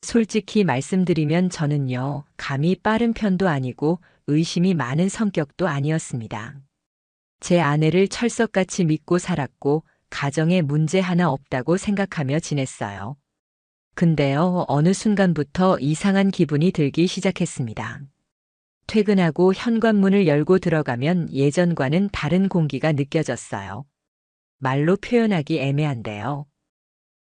솔직히 말씀드리면 저는요, 감이 빠른 편도 아니고 의심이 많은 성격도 아니었습니다. 제 아내를 철석같이 믿고 살았고, 가정에 문제 하나 없다고 생각하며 지냈어요. 근데요, 어느 순간부터 이상한 기분이 들기 시작했습니다. 퇴근하고 현관문을 열고 들어가면 예전과는 다른 공기가 느껴졌어요. 말로 표현하기 애매한데요.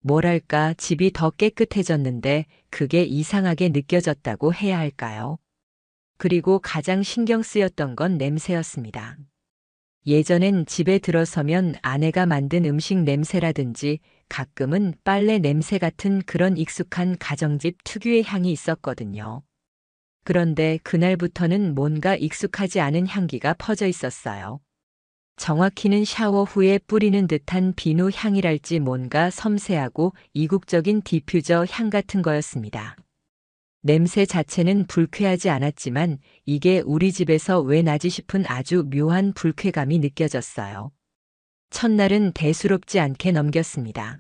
뭐랄까, 집이 더 깨끗해졌는데 그게 이상하게 느껴졌다고 해야 할까요? 그리고 가장 신경 쓰였던 건 냄새였습니다. 예전엔 집에 들어서면 아내가 만든 음식 냄새라든지 가끔은 빨래 냄새 같은 그런 익숙한 가정집 특유의 향이 있었거든요. 그런데 그날부터는 뭔가 익숙하지 않은 향기가 퍼져 있었어요. 정확히는 샤워 후에 뿌리는 듯한 비누 향이랄지 뭔가 섬세하고 이국적인 디퓨저 향 같은 거였습니다. 냄새 자체는 불쾌하지 않았지만 이게 우리 집에서 왜 나지 싶은 아주 묘한 불쾌감이 느껴졌어요. 첫날은 대수롭지 않게 넘겼습니다.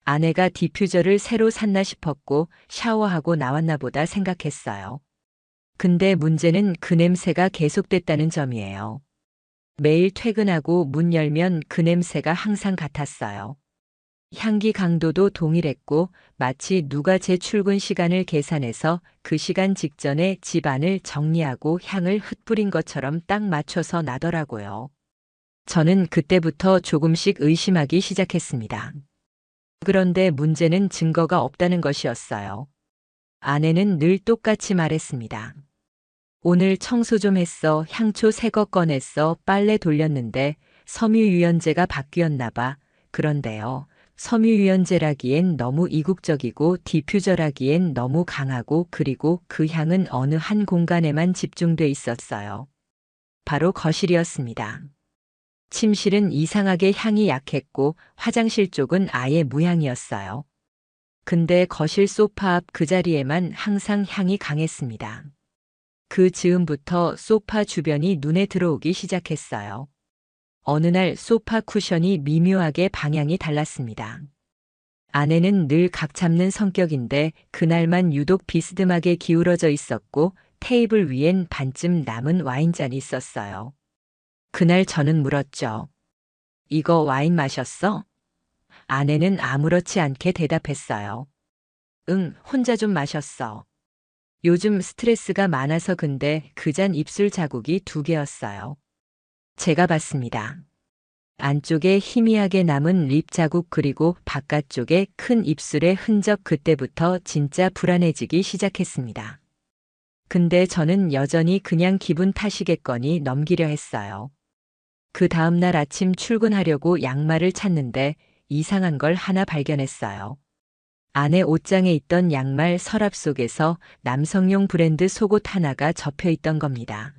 아내가 디퓨저를 새로 샀나 싶었고 샤워하고 나왔나 보다 생각했어요. 근데 문제는 그 냄새가 계속됐다는 점이에요. 매일 퇴근하고 문 열면 그 냄새가 항상 같았어요. 향기 강도도 동일했고 마치 누가 제 출근 시간을 계산해서 그 시간 직전에 집 안을 정리하고 향을 흩뿌린 것처럼 딱 맞춰서 나더라고요. 저는 그때부터 조금씩 의심하기 시작했습니다. 그런데 문제는 증거가 없다는 것이었어요. 아내는 늘 똑같이 말했습니다. 오늘 청소 좀 했어. 향초 새 거 꺼냈어. 빨래 돌렸는데 섬유유연제가 바뀌었나 봐. 그런데요. 섬유유연제라기엔 너무 이국적이고 디퓨저라기엔 너무 강하고 그리고 그 향은 어느 한 공간에만 집중돼 있었어요. 바로 거실이었습니다. 침실은 이상하게 향이 약했고 화장실 쪽은 아예 무향이었어요. 근데 거실 소파 앞 그 자리에만 항상 향이 강했습니다. 그 즈음부터 소파 주변이 눈에 들어오기 시작했어요. 어느 날 소파 쿠션이 미묘하게 방향이 달랐습니다. 아내는 늘 각 잡는 성격인데 그날만 유독 비스듬하게 기울어져 있었고 테이블 위엔 반쯤 남은 와인잔이 있었어요. 그날 저는 물었죠. 이거 와인 마셨어? 아내는 아무렇지 않게 대답했어요. 응, 혼자 좀 마셨어. 요즘 스트레스가 많아서 근데 그 잔 입술 자국이 2개였어요. 제가 봤습니다. 안쪽에 희미하게 남은 립 자국 그리고 바깥쪽에 큰 입술의 흔적 그때부터 진짜 불안해지기 시작했습니다. 근데 저는 여전히 그냥 기분 탓이겠거니 넘기려 했어요. 그 다음날 아침 출근하려고 양말을 찾는데 이상한 걸 하나 발견했어요. 아내 옷장에 있던 양말 서랍 속에서 남성용 브랜드 속옷 하나가 접혀 있던 겁니다.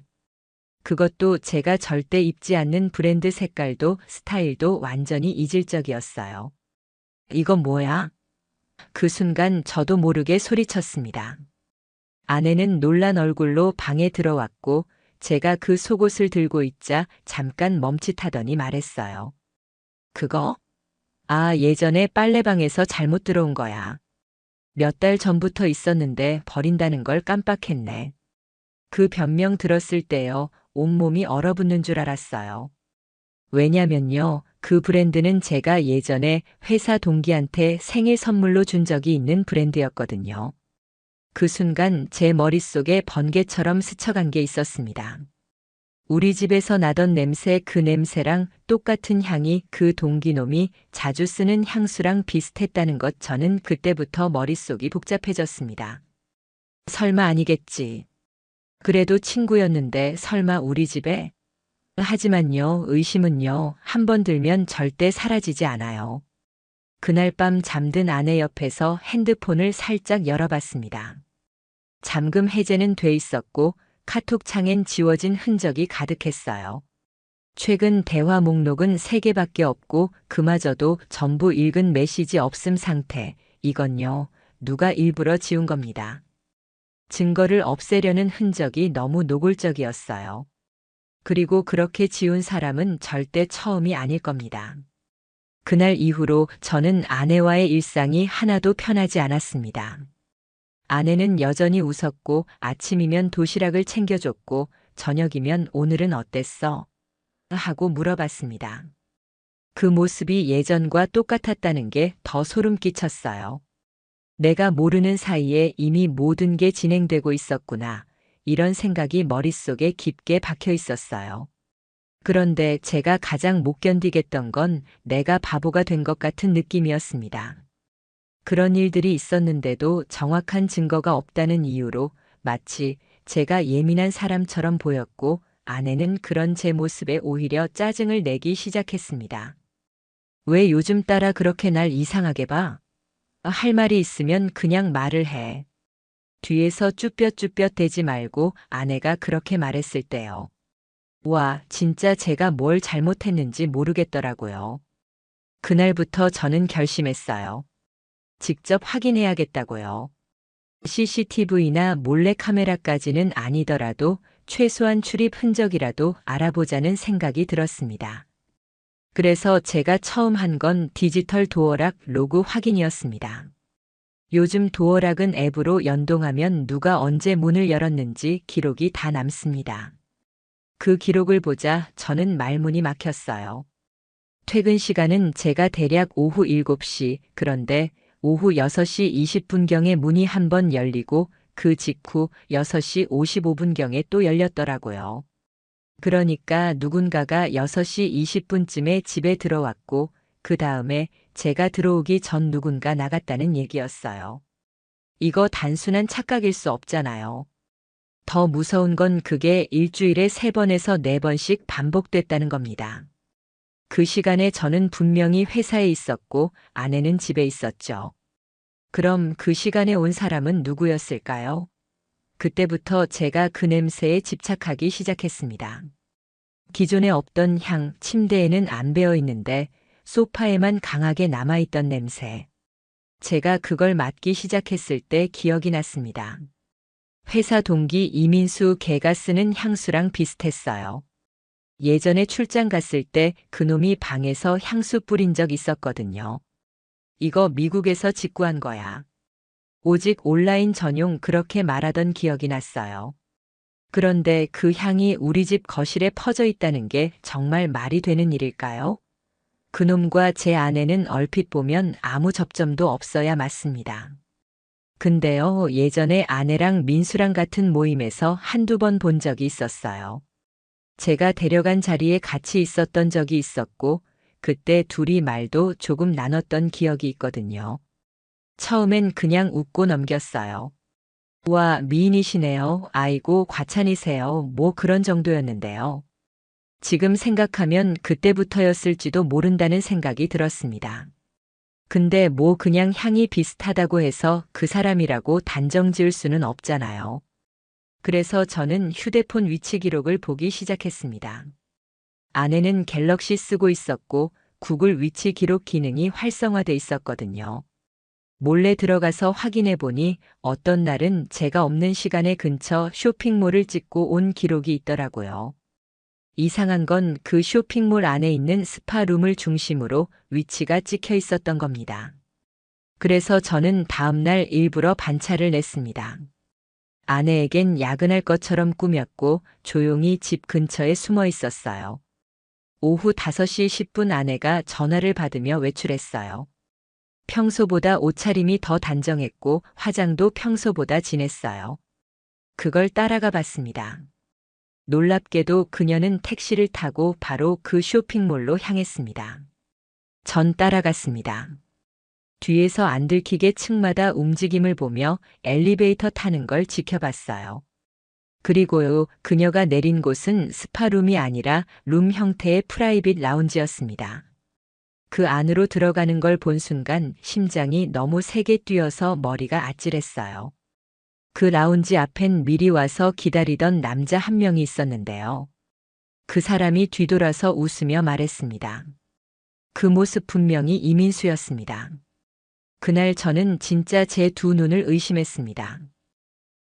그것도 제가 절대 입지 않는 브랜드 색깔도 스타일도 완전히 이질적이었어요. 이건 뭐야? 그 순간 저도 모르게 소리쳤습니다. 아내는 놀란 얼굴로 방에 들어왔고 제가 그 속옷을 들고 있자 잠깐 멈칫하더니 말했어요. 그거? 아, 예전에 빨래방에서 잘못 들어온 거야. 몇 달 전부터 있었는데 버린다는 걸 깜빡했네. 그 변명 들었을 때요, 온몸이 얼어붙는 줄 알았어요. 왜냐면요, 그 브랜드는 제가 예전에 회사 동기한테 생일 선물로 준 적이 있는 브랜드였거든요. 그 순간 제 머릿속에 번개처럼 스쳐간 게 있었습니다. 우리 집에서 나던 냄새 그 냄새랑 똑같은 향이 그 동기놈이 자주 쓰는 향수랑 비슷했다는 것 저는 그때부터 머릿속이 복잡해졌습니다. 설마 아니겠지. 그래도 친구였는데 설마 우리 집에? 하지만요, 의심은요, 한 번 들면 절대 사라지지 않아요. 그날 밤 잠든 아내 옆에서 핸드폰을 살짝 열어봤습니다. 잠금 해제는 돼 있었고 카톡 창엔 지워진 흔적이 가득했어요. 최근 대화 목록은 3개밖에 없고 그마저도 전부 읽은 메시지 없음 상태. 이건요, 누가 일부러 지운 겁니다. 증거를 없애려는 흔적이 너무 노골적이었어요. 그리고 그렇게 지운 사람은 절대 처음이 아닐 겁니다. 그날 이후로 저는 아내와의 일상이 하나도 편하지 않았습니다. 아내는 여전히 웃었고 아침이면 도시락을 챙겨줬고 저녁이면 오늘은 어땠어? 하고 물어봤습니다. 그 모습이 예전과 똑같았다는 게 더 소름 끼쳤어요. 내가 모르는 사이에 이미 모든 게 진행되고 있었구나. 이런 생각이 머릿속에 깊게 박혀 있었어요. 그런데 제가 가장 못 견디겠던 건 내가 바보가 된 것 같은 느낌이었습니다. 그런 일들이 있었는데도 정확한 증거가 없다는 이유로 마치 제가 예민한 사람처럼 보였고 아내는 그런 제 모습에 오히려 짜증을 내기 시작했습니다. 왜 요즘 따라 그렇게 날 이상하게 봐? 할 말이 있으면 그냥 말을 해. 뒤에서 쭈뼛쭈뼛 대지 말고 아내가 그렇게 말했을 때요. 와, 진짜 제가 뭘 잘못했는지 모르겠더라고요. 그날부터 저는 결심했어요. 직접 확인해야겠다고요. CCTV나 몰래카메라까지는 아니더라도 최소한 출입 흔적이라도 알아보자는 생각이 들었습니다. 그래서 제가 처음 한 건 디지털 도어락 로그 확인이었습니다. 요즘 도어락은 앱으로 연동하면 누가 언제 문을 열었는지 기록이 다 남습니다. 그 기록을 보자 저는 말문이 막혔어요. 퇴근 시간은 제가 대략 오후 7시, 그런데 오후 6시 20분경에 문이 한 번 열리고 그 직후 6시 55분경에 또 열렸더라고요. 그러니까 누군가가 6시 20분쯤에 집에 들어왔고 그 다음에 제가 들어오기 전 누군가 나갔다는 얘기였어요. 이거 단순한 착각일 수 없잖아요. 더 무서운 건 그게 일주일에 3번에서 4번씩 반복됐다는 겁니다. 그 시간에 저는 분명히 회사에 있었고 아내는 집에 있었죠. 그럼 그 시간에 온 사람은 누구였을까요? 그때부터 제가 그 냄새에 집착하기 시작했습니다. 기존에 없던 향, 침대에는 안 배어 있는데 소파에만 강하게 남아있던 냄새. 제가 그걸 맡기 시작했을 때 기억이 났습니다. 회사 동기 이민수 걔가 쓰는 향수랑 비슷했어요. 예전에 출장 갔을 때 그놈이 방에서 향수 뿌린 적 있었거든요. 이거 미국에서 직구한 거야. 오직 온라인 전용 그렇게 말하던 기억이 났어요. 그런데 그 향이 우리 집 거실에 퍼져 있다는 게 정말 말이 되는 일일까요? 그놈과 제 아내는 얼핏 보면 아무 접점도 없어야 맞습니다. 근데요, 예전에 아내랑 민수랑 같은 모임에서 한두 번 본 적이 있었어요. 제가 데려간 자리에 같이 있었던 적이 있었고, 그때 둘이 말도 조금 나눴던 기억이 있거든요. 처음엔 그냥 웃고 넘겼어요. 와, 미인이시네요. 아이고, 과찬이세요. 뭐 그런 정도였는데요. 지금 생각하면 그때부터였을지도 모른다는 생각이 들었습니다. 근데 뭐 그냥 향이 비슷하다고 해서 그 사람이라고 단정 지을 수는 없잖아요. 그래서 저는 휴대폰 위치 기록을 보기 시작했습니다. 아내는 갤럭시 쓰고 있었고 구글 위치 기록 기능이 활성화돼 있었거든요. 몰래 들어가서 확인해 보니 어떤 날은 제가 없는 시간에 근처 쇼핑몰을 찍고 온 기록이 있더라고요. 이상한 건 그 쇼핑몰 안에 있는 스파룸을 중심으로 위치가 찍혀 있었던 겁니다. 그래서 저는 다음날 일부러 반차를 냈습니다. 아내에겐 야근할 것처럼 꾸몄고 조용히 집 근처에 숨어 있었어요. 오후 5시 10분 아내가 전화를 받으며 외출했어요. 평소보다 옷차림이 더 단정했고 화장도 평소보다 진했어요. 그걸 따라가 봤습니다. 놀랍게도 그녀는 택시를 타고 바로 그 쇼핑몰로 향했습니다. 전 따라갔습니다. 뒤에서 안 들키게 층마다 움직임을 보며 엘리베이터 타는 걸 지켜봤어요. 그리고요, 그녀가 내린 곳은 스파룸이 아니라 룸 형태의 프라이빗 라운지였습니다. 그 안으로 들어가는 걸 본 순간 심장이 너무 세게 뛰어서 머리가 아찔했어요. 그 라운지 앞엔 미리 와서 기다리던 남자 한 명이 있었는데요. 그 사람이 뒤돌아서 웃으며 말했습니다. 그 모습 분명히 이민수였습니다. 그날 저는 진짜 제 두 눈을 의심했습니다.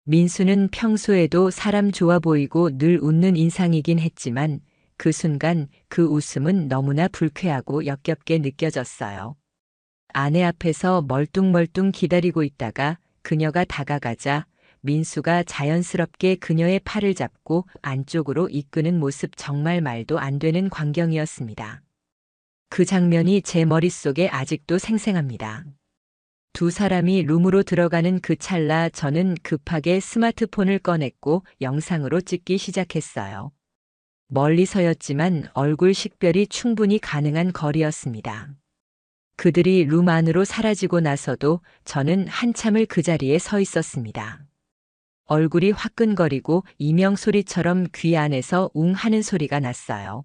민수는 평소에도 사람 좋아 보이고 늘 웃는 인상이긴 했지만 그 순간 그 웃음은 너무나 불쾌하고 역겹게 느껴졌어요. 아내 앞에서 멀뚱멀뚱 기다리고 있다가 그녀가 다가가자 민수가 자연스럽게 그녀의 팔을 잡고 안쪽으로 이끄는 모습, 정말 말도 안 되는 광경이었습니다. 그 장면이 제 머릿속에 아직도 생생합니다. 두 사람이 룸으로 들어가는 그 찰나 저는 급하게 스마트폰을 꺼냈고 영상으로 찍기 시작했어요. 멀리서였지만 얼굴 식별이 충분히 가능한 거리였습니다. 그들이 룸 안으로 사라지고 나서도 저는 한참을 그 자리에 서 있었습니다. 얼굴이 화끈거리고 이명 소리처럼 귀 안에서 웅 하는 소리가 났어요.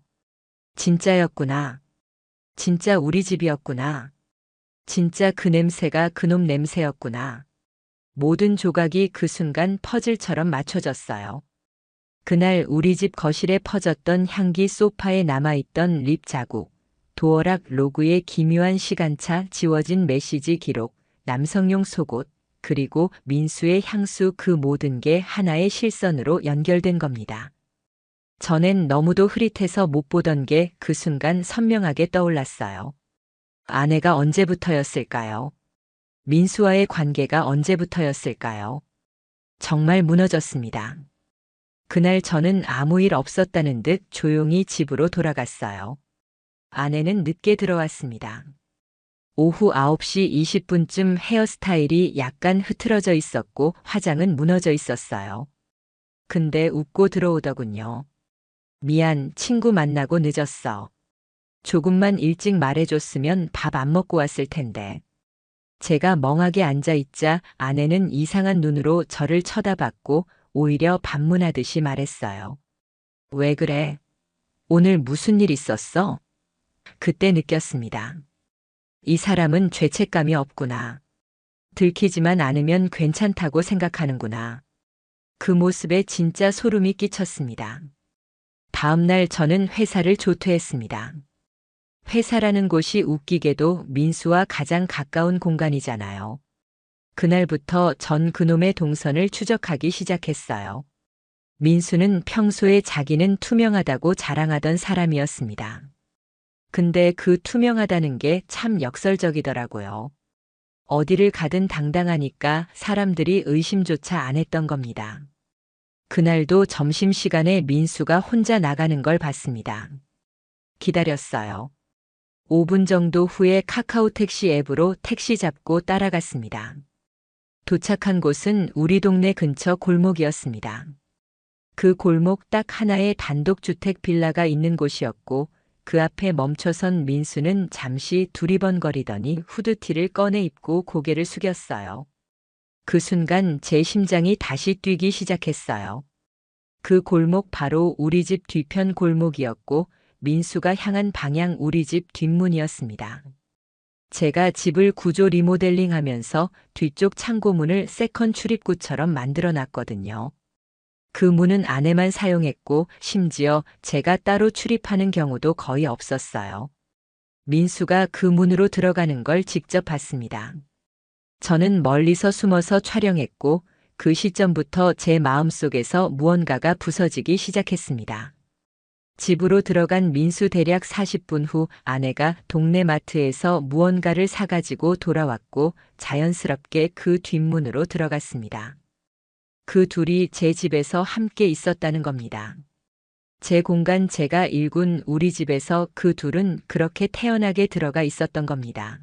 진짜였구나. 진짜 우리 집이었구나. 진짜 그 냄새가 그놈 냄새였구나. 모든 조각이 그 순간 퍼즐처럼 맞춰졌어요. 그날 우리 집 거실에 퍼졌던 향기, 소파에 남아있던 립 자국, 도어락 로그의 기묘한 시간차, 지워진 메시지 기록, 남성용 속옷, 그리고 민수의 향수, 그 모든 게 하나의 실선으로 연결된 겁니다. 전엔 너무도 흐릿해서 못 보던 게 그 순간 선명하게 떠올랐어요. 아내가 언제부터였을까요? 민수와의 관계가 언제부터였을까요? 정말 무너졌습니다. 그날 저는 아무 일 없었다는 듯 조용히 집으로 돌아갔어요. 아내는 늦게 들어왔습니다. 오후 9시 20분쯤 헤어스타일이 약간 흐트러져 있었고 화장은 무너져 있었어요. 근데 웃고 들어오더군요. 미안, 친구 만나고 늦었어. 조금만 일찍 말해줬으면 밥 안 먹고 왔을 텐데. 제가 멍하게 앉아있자 아내는 이상한 눈으로 저를 쳐다봤고 오히려 반문하듯이 말했어요. 왜 그래? 오늘 무슨 일 있었어? 그때 느꼈습니다. 이 사람은 죄책감이 없구나. 들키지만 않으면 괜찮다고 생각하는구나. 그 모습에 진짜 소름이 끼쳤습니다. 다음 날 저는 회사를 조퇴했습니다. 회사라는 곳이 웃기게도 민수와 가장 가까운 공간이잖아요. 그날부터 전 그놈의 동선을 추적하기 시작했어요. 민수는 평소에 자기는 투명하다고 자랑하던 사람이었습니다. 근데 그 투명하다는 게 참 역설적이더라고요. 어디를 가든 당당하니까 사람들이 의심조차 안 했던 겁니다. 그날도 점심시간에 민수가 혼자 나가는 걸 봤습니다. 기다렸어요. 5분 정도 후에 카카오 택시 앱으로 택시 잡고 따라갔습니다. 도착한 곳은 우리 동네 근처 골목이었습니다. 그 골목 딱 하나의 단독주택 빌라가 있는 곳이었고 그 앞에 멈춰선 민수는 잠시 두리번거리더니 후드티를 꺼내 입고 고개를 숙였어요. 그 순간 제 심장이 다시 뛰기 시작했어요. 그 골목 바로 우리 집 뒤편 골목이었고 민수가 향한 방향 우리 집 뒷문이었습니다. 제가 집을 구조 리모델링하면서 뒤쪽 창고문을 세컨 출입구처럼 만들어 놨거든요. 그 문은 아내만 사용했고 심지어 제가 따로 출입하는 경우도 거의 없었어요. 민수가 그 문으로 들어가는 걸 직접 봤습니다. 저는 멀리서 숨어서 촬영했고 그 시점부터 제 마음속에서 무언가가 부서지기 시작했습니다. 집으로 들어간 민수 대략 40분 후 아내가 동네 마트에서 무언가를 사가지고 돌아왔고 자연스럽게 그 뒷문으로 들어갔습니다. 그 둘이 제 집에서 함께 있었다는 겁니다. 제 공간, 제가 일군 우리 집에서 그 둘은 그렇게 태연하게 들어가 있었던 겁니다.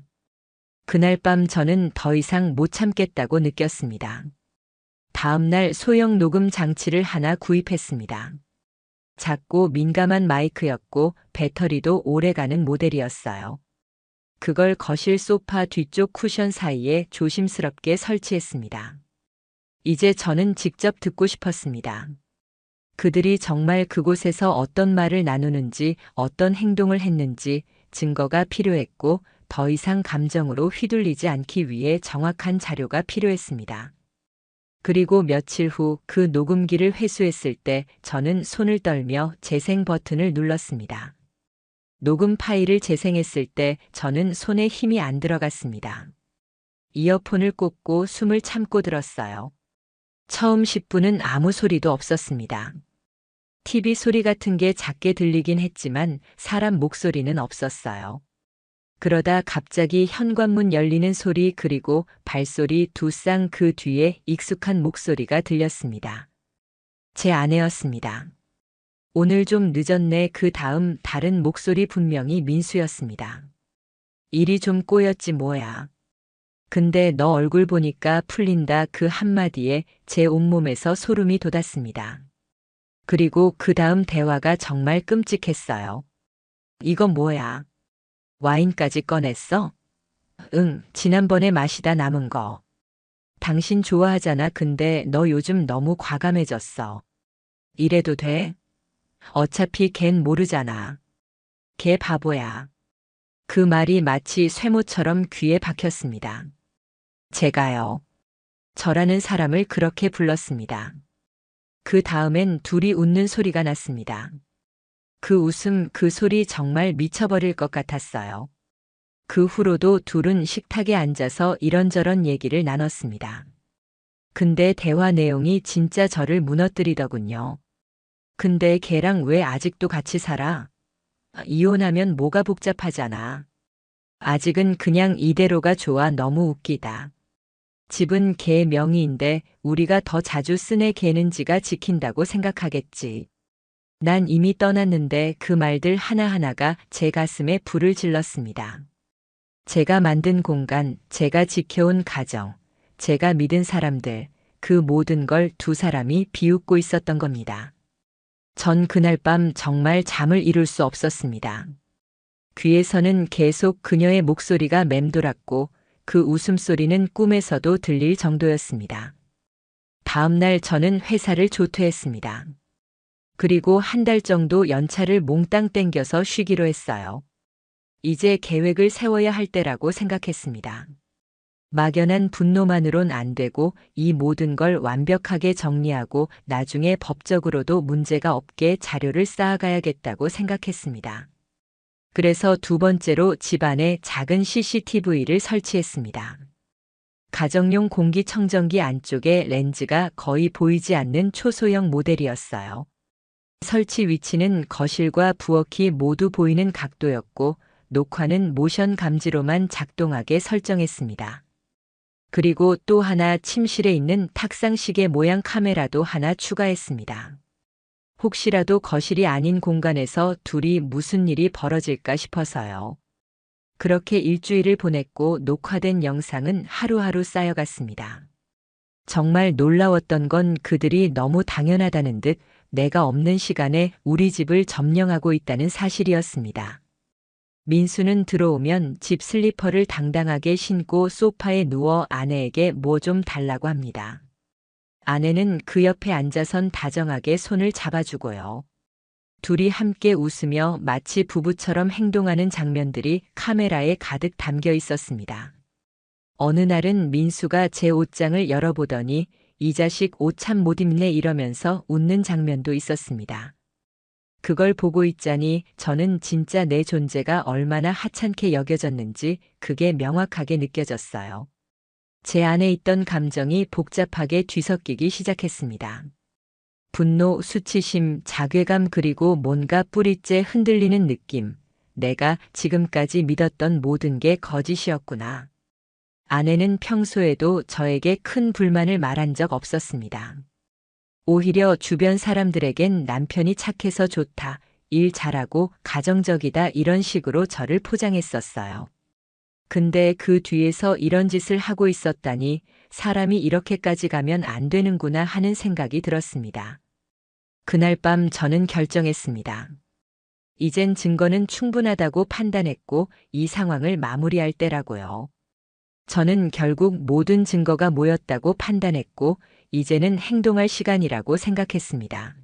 그날 밤 저는 더 이상 못 참겠다고 느꼈습니다. 다음 날 소형 녹음 장치를 하나 구입했습니다. 작고 민감한 마이크였고 배터리도 오래가는 모델이었어요. 그걸 거실 소파 뒤쪽 쿠션 사이에 조심스럽게 설치했습니다. 이제 저는 직접 듣고 싶었습니다. 그들이 정말 그곳에서 어떤 말을 나누는지, 어떤 행동을 했는지 증거가 필요했고 더 이상 감정으로 휘둘리지 않기 위해 정확한 자료가 필요했습니다. 그리고 며칠 후 그 녹음기를 회수했을 때 저는 손을 떨며 재생 버튼을 눌렀습니다. 녹음 파일을 재생했을 때 저는 손에 힘이 안 들어갔습니다. 이어폰을 꽂고 숨을 참고 들었어요. 처음 10분은 아무 소리도 없었습니다. TV 소리 같은 게 작게 들리긴 했지만 사람 목소리는 없었어요. 그러다 갑자기 현관문 열리는 소리 그리고 발소리 두 쌍 그 뒤에 익숙한 목소리가 들렸습니다. 제 아내였습니다. 오늘 좀 늦었네. 그 다음 다른 목소리 분명히 민수였습니다. 일이 좀 꼬였지 뭐야. 근데 너 얼굴 보니까 풀린다. 그 한마디에 제 온몸에서 소름이 돋았습니다. 그리고 그 다음 대화가 정말 끔찍했어요. 이건 뭐야? 와인까지 꺼냈어? 응, 지난번에 마시다 남은 거. 당신 좋아하잖아. 근데 너 요즘 너무 과감해졌어. 이래도 돼? 어차피 걘 모르잖아. 걔 바보야. 그 말이 마치 쇠모처럼 귀에 박혔습니다. 제가요. 저라는 사람을 그렇게 불렀습니다. 그 다음엔 둘이 웃는 소리가 났습니다. 그 웃음, 그 소리 정말 미쳐버릴 것 같았어요. 그 후로도 둘은 식탁에 앉아서 이런저런 얘기를 나눴습니다. 근데 대화 내용이 진짜 저를 무너뜨리더군요. 근데 걔랑 왜 아직도 같이 살아? 이혼하면 뭐가 복잡하잖아. 아직은 그냥 이대로가 좋아. 너무 웃기다. 집은 걔 명의인데 우리가 더 자주 쓰네. 걔는 지가 지킨다고 생각하겠지. 난 이미 떠났는데. 그 말들 하나하나가 제 가슴에 불을 질렀습니다. 제가 만든 공간, 제가 지켜온 가정, 제가 믿은 사람들, 그 모든 걸 두 사람이 비웃고 있었던 겁니다. 전 그날 밤 정말 잠을 이룰 수 없었습니다. 귀에서는 계속 그녀의 목소리가 맴돌았고 그 웃음소리는 꿈에서도 들릴 정도였습니다. 다음 날 저는 회사를 조퇴했습니다. 그리고 한 달 정도 연차를 몽땅 땡겨서 쉬기로 했어요. 이제 계획을 세워야 할 때라고 생각했습니다. 막연한 분노만으론 안 되고 이 모든 걸 완벽하게 정리하고 나중에 법적으로도 문제가 없게 자료를 쌓아가야겠다고 생각했습니다. 그래서 두 번째로 집안에 작은 CCTV를 설치했습니다. 가정용 공기청정기 안쪽에 렌즈가 거의 보이지 않는 초소형 모델이었어요. 설치 위치는 거실과 부엌이 모두 보이는 각도였고 녹화는 모션 감지로만 작동하게 설정했습니다. 그리고 또 하나 침실에 있는 탁상시계 모양 카메라도 하나 추가했습니다. 혹시라도 거실이 아닌 공간에서 둘이 무슨 일이 벌어질까 싶어서요. 그렇게 일주일을 보냈고 녹화된 영상은 하루하루 쌓여갔습니다. 정말 놀라웠던 건 그들이 너무 당연하다는 듯 내가 없는 시간에 우리 집을 점령하고 있다는 사실이었습니다. 민수는 들어오면 집 슬리퍼를 당당하게 신고 소파에 누워 아내에게 뭐 좀 달라고 합니다. 아내는 그 옆에 앉아선 다정하게 손을 잡아주고요. 둘이 함께 웃으며 마치 부부처럼 행동하는 장면들이 카메라에 가득 담겨 있었습니다. 어느 날은 민수가 제 옷장을 열어보더니 이 자식 옷 참 못 입네 이러면서 웃는 장면도 있었습니다. 그걸 보고 있자니 저는 진짜 내 존재가 얼마나 하찮게 여겨졌는지 그게 명확하게 느껴졌어요. 제 안에 있던 감정이 복잡하게 뒤섞이기 시작했습니다. 분노, 수치심, 자괴감 그리고 뭔가 뿌리째 흔들리는 느낌. 내가 지금까지 믿었던 모든 게 거짓이었구나. 아내는 평소에도 저에게 큰 불만을 말한 적 없었습니다. 오히려 주변 사람들에겐 남편이 착해서 좋다, 일 잘하고 가정적이다 이런 식으로 저를 포장했었어요. 근데 그 뒤에서 이런 짓을 하고 있었다니 사람이 이렇게까지 가면 안 되는구나 하는 생각이 들었습니다. 그날 밤 저는 결정했습니다. 이젠 증거는 충분하다고 판단했고 이 상황을 마무리할 때라고요. 저는 결국 모든 증거가 모였다고 판단했고 이제는 행동할 시간이라고 생각했습니다.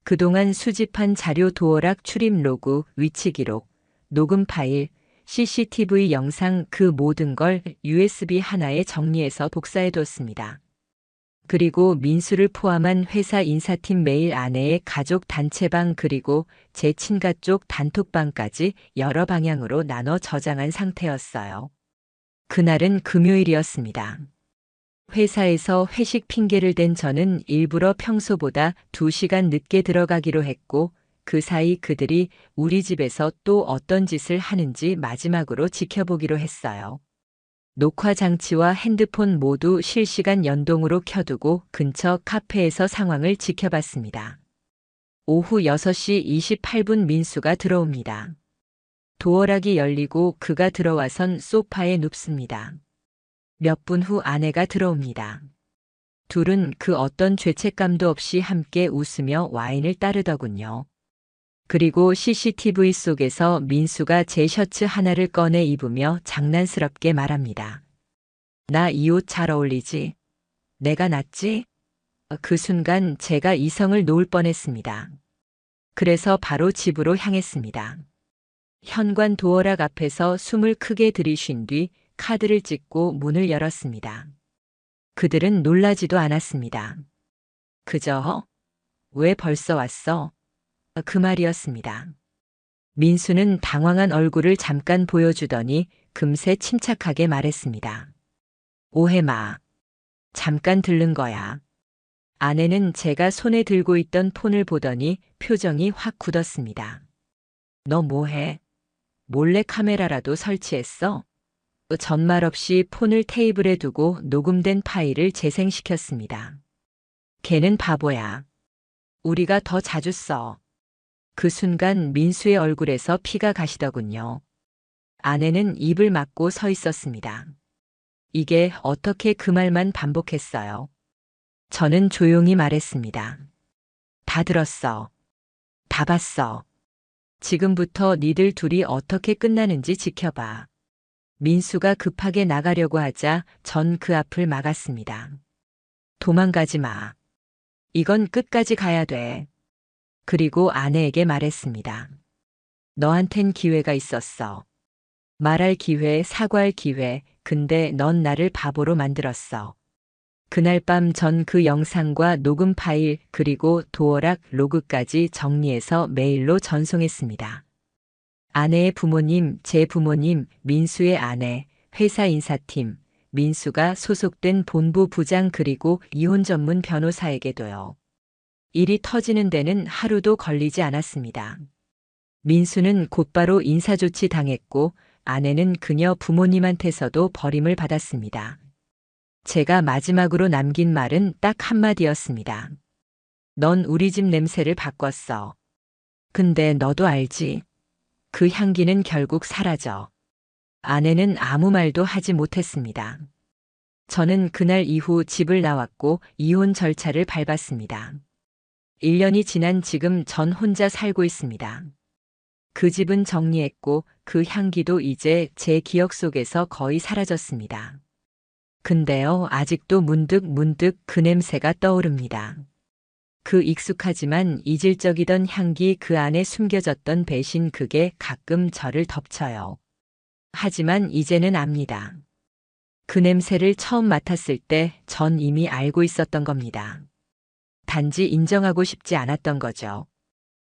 그동안 수집한 자료 도어락 출입 로그, 위치 기록, 녹음 파일, CCTV 영상 그 모든 걸 USB 하나에 정리해서 복사해뒀습니다. 그리고 민수를 포함한 회사 인사팀 메일 아내의 가족 단체방 그리고 제 친가 쪽 단톡방까지 여러 방향으로 나눠 저장한 상태였어요. 그날은 금요일이었습니다. 회사에서 회식 핑계를 댄 저는 일부러 평소보다 2시간 늦게 들어가기로 했고 그 사이 그들이 우리 집에서 또 어떤 짓을 하는지 마지막으로 지켜보기로 했어요. 녹화 장치와 핸드폰 모두 실시간 연동으로 켜두고 근처 카페에서 상황을 지켜봤습니다. 오후 6시 28분 민수가 들어옵니다. 도어락이 열리고 그가 들어와선 소파에 눕습니다. 몇 분 후 아내가 들어옵니다. 둘은 그 어떤 죄책감도 없이 함께 웃으며 와인을 따르더군요. 그리고 CCTV 속에서 민수가 제 셔츠 하나를 꺼내 입으며 장난스럽게 말합니다. 나 이 옷 잘 어울리지? 내가 낫지? 그 순간 제가 이성을 놓을 뻔했습니다. 그래서 바로 집으로 향했습니다. 현관 도어락 앞에서 숨을 크게 들이쉰 뒤 카드를 찍고 문을 열었습니다. 그들은 놀라지도 않았습니다. 그저 왜 벌써 왔어? 그 말이었습니다. 민수는 당황한 얼굴을 잠깐 보여주더니 금세 침착하게 말했습니다. 오해 마. 잠깐 들른 거야. 아내는 제가 손에 들고 있던 폰을 보더니 표정이 확 굳었습니다. 너 뭐해? 몰래 카메라라도 설치했어? 전말 없이 폰을 테이블에 두고 녹음된 파일을 재생시켰습니다. 걔는 바보야. 우리가 더 자주 써. 그 순간 민수의 얼굴에서 피가 가시더군요. 아내는 입을 막고 서 있었습니다. 이게 어떻게 그 말만 반복했어요. 저는 조용히 말했습니다. 다 들었어. 다 봤어. 지금부터 니들 둘이 어떻게 끝나는지 지켜봐. 민수가 급하게 나가려고 하자 전 그 앞을 막았습니다. 도망가지 마. 이건 끝까지 가야 돼. 그리고 아내에게 말했습니다. 너한텐 기회가 있었어. 말할 기회, 사과할 기회, 근데 넌 나를 바보로 만들었어. 그날 밤 전 그 영상과 녹음 파일 그리고 도어락 로그까지 정리해서 메일로 전송했습니다. 아내의 부모님, 제 부모님, 민수의 아내, 회사 인사팀, 민수가 소속된 본부 부장 그리고 이혼 전문 변호사에게도요. 일이 터지는 데는 하루도 걸리지 않았습니다. 민수는 곧바로 인사조치 당했고 아내는 그녀 부모님한테서도 버림을 받았습니다. 제가 마지막으로 남긴 말은 딱 한마디였습니다. 넌 우리 집 냄새를 바꿨어. 근데 너도 알지? 그 향기는 결국 사라져. 아내는 아무 말도 하지 못했습니다. 저는 그날 이후 집을 나왔고 이혼 절차를 밟았습니다. 1년이 지난 지금 전 혼자 살고 있습니다. 그 집은 정리했고 그 향기도 이제 제 기억 속에서 거의 사라졌습니다. 근데요, 아직도 문득 그 냄새가 떠오릅니다. 그 익숙하지만 이질적이던 향기 그 안에 숨겨졌던 배신 그게 가끔 저를 덮쳐요. 하지만 이제는 압니다. 그 냄새를 처음 맡았을 때 전 이미 알고 있었던 겁니다. 단지 인정하고 싶지 않았던 거죠.